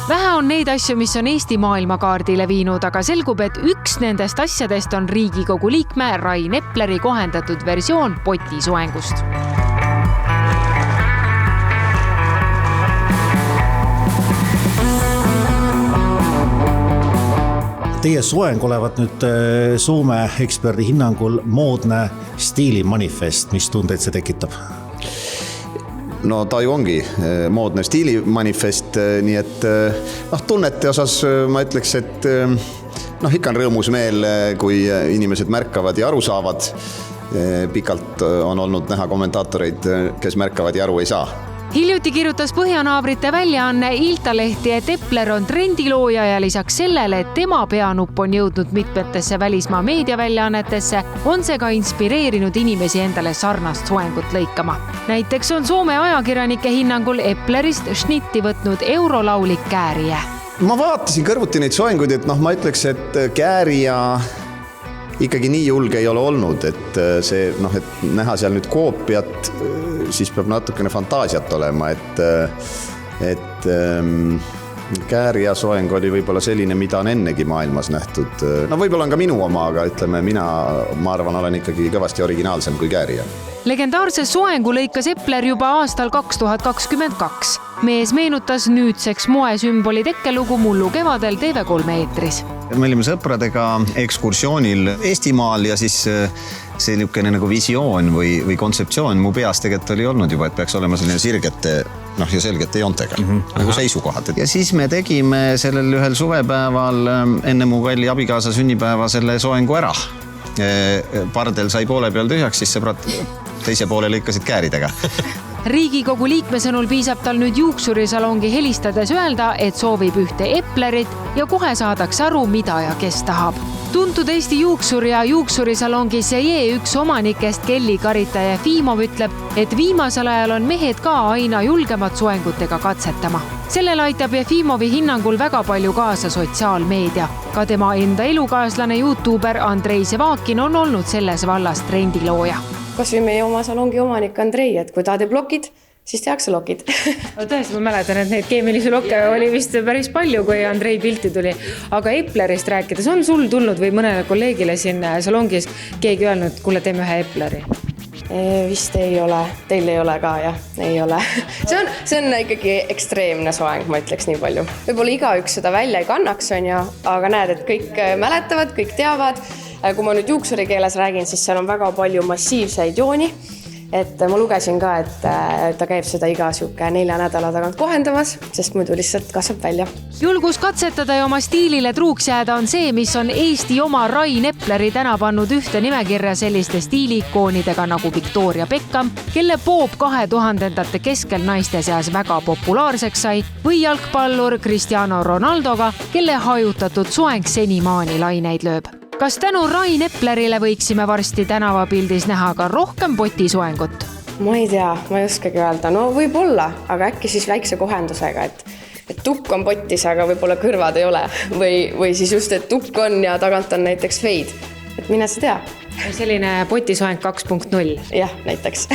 Vähe on neid asju, mis on Eesti maailmakaardile viinud, aga selgub, et üks nendest asjadest on Riigikogu liikme Rain Epleri kohendatud versioon potisoengust. Teie soeng olevat nüüd Soome eksperdi hinnangul moodne stiilimanifest. Mis tundeid see tekitab? No ta ju ongi moodne stiilimanifest, nii et tunnete osas ma ütleks, et ikka on rõõmus meel, kui inimesed märkavad ja aru saavad. Pikalt on olnud näha kommentaatoreid, kes märkavad ja aru ei saa. Hiljuti kirjutas Põhjanaabrite väljaanne Iltalehti, et Epler on trendilooja ja lisaks sellele, et tema peanupp on jõudnud mitmetesse välismaa meediaväljaannetesse, on see ka inspireerinud inimesi endale sarnast soengut lõikama. Näiteks on Soome ajakirjanike hinnangul Eplerist šnitti võtnud eurolaulik Käärija. Ma vaatasin kõrvuti neid soenguid, et ma ütleks, et Käärija ikkagi nii julge ei ole olnud, et see, et näha seal nüüd koopiat, siis peab natukene fantaasiat olema, et Käärija soeng oli võib-olla selline, mida on ennegi maailmas nähtud. Võib-olla on ka minu oma, aga ütleme, ma arvan, olen ikkagi kõvasti originaalsem kui Käärija. Legendaarse soengu lõikas Epler juba aastal 2022. Mees meenutas nüüdseks moesümboli tekkelugu mullu kevadel TV3 eetris. Me olime sõpradega ekskursioonil Eestimaal ja siis see niisugune nagu visioon või kontseptsioon mu peas tegelikult oli olnud juba, et peaks olema selline sirgete ja selgete joontega, nagu seisukohad. Ja siis me tegime sellel ühel suvepäeval enne mu kalli abikaasa sünnipäeva selle soengu ära. Pardel sai poole peal tühjaks, siis sõbrad teise poole lõikasid kääridega. Riigikogu liikme sõnul piisab tal nüüd juuksurisalongi helistades öelda, et soovib ühte Eplerit ja kohe saadakse aru, mida ja kes tahab. Tuntud Eesti juuksur ja juuksurisalongi Seje üks omanikest Kelly Karita ja Fimov ütleb, et viimasel ajal on mehed ka aina julgemad soengutega katsetama. Sellel aitab Jefimovi hinnangul väga palju kaasa sotsiaalmeedia. Ka tema enda elukaaslane YouTuber Andrei Sevakin on olnud selles vallas trendilooja. Kas või meie oma salongi omanik Andrei, et kui ta teeb lokid, siis tehakse lokid. Tõesti, ma mäletan, et neid keemilisi lokke oli vist päris palju, kui Andrei pilti tuli. Aga Eplerist rääkides, on sul tulnud või mõnele kolleegile siin salongis keegi öelnud, kuule, teeme ühe Epleri? Vist ei ole. Teil ei ole ka, jah? Ei ole. See on ikkagi ekstreemne soeng, ma ütleks nii palju. Võib-olla igaüks seda välja ei kannaks, aga näed, et kõik mäletavad, kõik teavad. Kui ma nüüd juuksuri keeles räägin, siis seal on väga palju massiivseid jooni. Et ma lugesin ka, et ta käib seda iga 4 nädala tagant kohendamas, sest muidu lihtsalt kasvab välja. Julgus katsetada ja oma stiilile truuks jääda on see, mis on Eesti oma Rain Epleri täna pannud ühte nimekirja selliste stiiliikoonidega nagu Victoria Beckham, kelle poob 2000-ndate keskel naiste seas väga populaarseks sai, või jalgpallur Cristiano Ronaldoga, kelle hajutatud soeng senimaani laineid lööb. Kas tänu Rain Eplerile võiksime varsti tänavapildis näha ka rohkem potisoengut? Ma ei tea, ma ei oskagi öelda. No võib-olla, aga äkki siis väikse kohendusega, et tukk on potis, aga võib-olla kõrvad ei ole. Või siis just, et tukk on ja tagant on näiteks feid. Et mine sa tea. Selline potisoeng 2.0. Jah, näiteks.